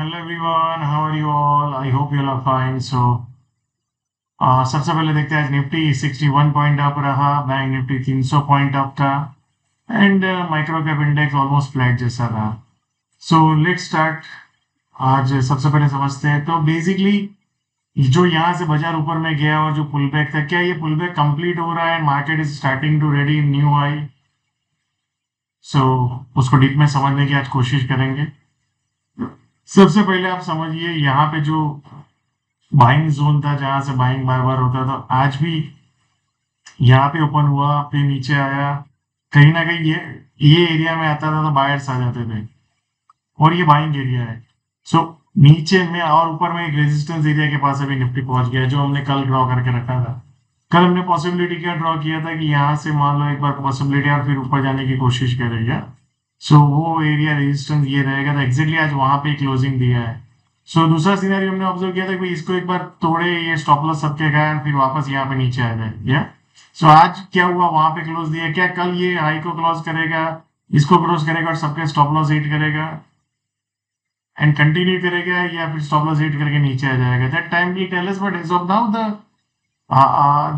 Hello everyone, how are you all? I hope you all are fine. सबसे पहले देखते हैं आज निफ्टी 61 पॉइंट अप रहा, बैंक निफ्टी 300 पॉइंट अप था and micro cap index almost flat जैसा रहा. So let's start. आज सबसे पहले समझते हैं. तो बेसिकली जो यहाँ से बाजार ऊपर में गया और जो पुल बैक था, क्या ये पुल बैक कंप्लीट हो रहा है? Market is starting to ready new high. So उसको डीप में समझने की आज कोशिश करेंगे. सबसे पहले आप समझिए यहाँ पे जो बाइंग जोन था जहां से बाइंग बार बार होता था, आज भी यहाँ पे ओपन हुआ फिर नीचे आया. कहीं ना कहीं ये एरिया में आता था तो बायर्स आ जाते थे और ये बाइंग एरिया है. सो नीचे में और ऊपर में एक रेजिस्टेंस एरिया के पास अभी निफ्टी पहुंच गया जो हमने कल ड्रॉ करके रखा था. कल हमने पॉसिबिलिटी क्या ड्रॉ किया था कि यहाँ से मान लो एक बार पॉसिबिलिटी और फिर ऊपर जाने की कोशिश करेगा. सो वो एरिया रेजिस्टेंस ये रहेगा. तो एग्जैक्टली आज वहां पे क्लोजिंग दिया है. सो दूसरा सिनेरियो हमने ऑब्जर्व किया था कि इसको एक बार तोड़े, ये स्टॉप लॉस सबके गए फिर वापस यहाँ पे नीचे आ जाए. या सो आज क्या हुआ, वहां पे क्लोज दिया. क्या कल ये हाई को क्लोज करेगा, इसको क्लोज करेगा और सबके स्टॉप लॉस हिट करेगा एंड कंटिन्यू करेगा, या फिर स्टॉप लॉस हिट करके नीचे आ जाएगा? That time will tell us, but as of now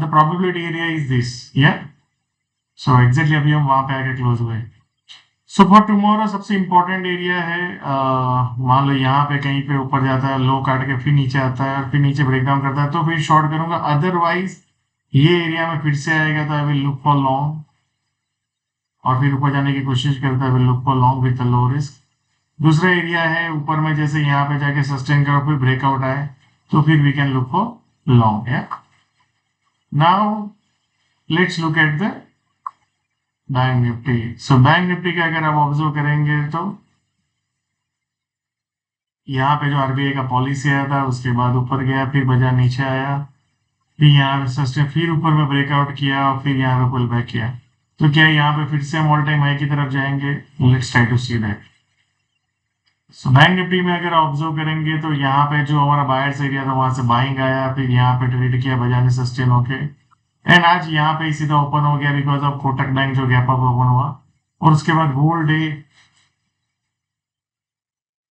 the probability area is this. या सो एग्जैक्टली अभी हम वहां पे आके क्लोज हुए. सो फॉर टुमारो सबसे इंपॉर्टेंट एरिया है, मान लो यहाँ पे कहीं पे ऊपर जाता है, लो काट के फिर नीचे आता है और फिर नीचे ब्रेकडाउन करता है तो फिर शॉर्ट करूंगा. अदरवाइज ये एरिया में फिर से आएगा तो I will look for long और फिर ऊपर जाने की कोशिश करता है, will look for long with low risk. दूसरा एरिया है ऊपर में, जैसे यहाँ पे जाके सस्टेन करो फिर ब्रेकआउट आए तो फिर we can look for long. है now let's look at the bank Nifty. So bank Nifty का अगर आप ऑब्जर्व करेंगे तो यहाँ पे जो आरबीआई का पॉलिसी आया था उसके बाद ऊपर गया फिर बाजार नीचे आया, फिर यहाँ पे सस्टेन, फिर ऊपर में ब्रेकआउट किया और फिर यहाँ पे पुल बैक किया. तो क्या यहाँ पे फिर से हम ऑल टाइम हाई की तरफ जाएंगे? Let's try to see that. So bank Nifty में अगर ऑब्जर्व करेंगे तो यहाँ पे जो हमारा बायर्स एरिया था वहां से बाइंग आया, फिर यहाँ पे ट्रेड किया बाजार ने सस्टेन होके एंड आज यहाँ पे सीधा ओपन हो गया बिकॉज ऑफ कोटक बैंक जो गैप अप ओपन हुआ. और उसके बाद होल डे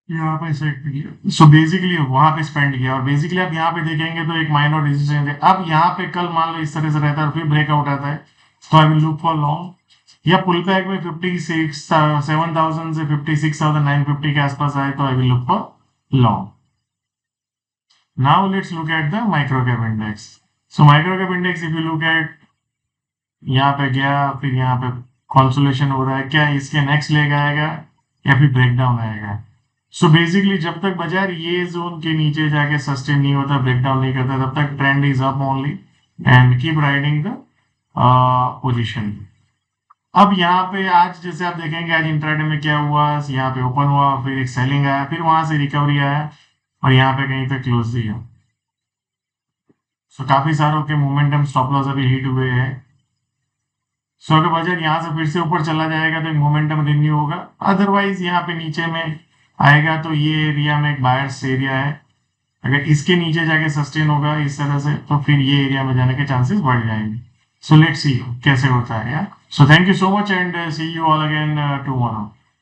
यहाँ पे सेट किया. सो बेसिकली वहां पे स्पेंड किया और बेसिकली आप यहाँ पे देखेंगे तो एक माइनर रेजिस्टेंस है. अब यहाँ पे कल मान लो इस तरह से रहता है और फिर ब्रेकआउट आता है तो I will look for long, या पुल बैक में 57,000 से 56,950 के आसपास आए तो I will look for long. Now let's look at the micro cap index. So micro cap index if you look at, यहाँ पे गया फिर यहाँ पे कॉन्सोलेशन हो रहा है, क्या इसके नेक्स्ट लेग आएगा या फिर ब्रेकडाउन आएगा? सो बेसिकली जब तक बाजार ये जोन के नीचे जाके सस्टेन नहीं होता, ब्रेकडाउन नहीं करता, तब तक trend is up only and keep riding the position. अब यहाँ पे आज जैसे आप देखेंगे आज इंट्राडे में क्या हुआ, यहाँ पे ओपन हुआ फिर एक सेलिंग आया फिर वहां से रिकवरी आया और यहाँ पे कहीं तक क्लोज दिया. सो काफी सारों के मोमेंटम स्टॉप लॉस अभी हिट हुए हैं. सो अगर बाजार यहाँ से फिर से ऊपर चला जाएगा तो एक मोमेंटम रिन्यू होगा, अदरवाइज यहाँ पे नीचे में आएगा तो ये एरिया में एक बायर्स एरिया है. अगर इसके नीचे जाके सस्टेन होगा इस तरह से तो फिर ये एरिया में जाने के चांसेस बढ़ जाएंगे. सो लेट्स सी कैसे होता है. यार so thank you so much and see you all again tomorrow.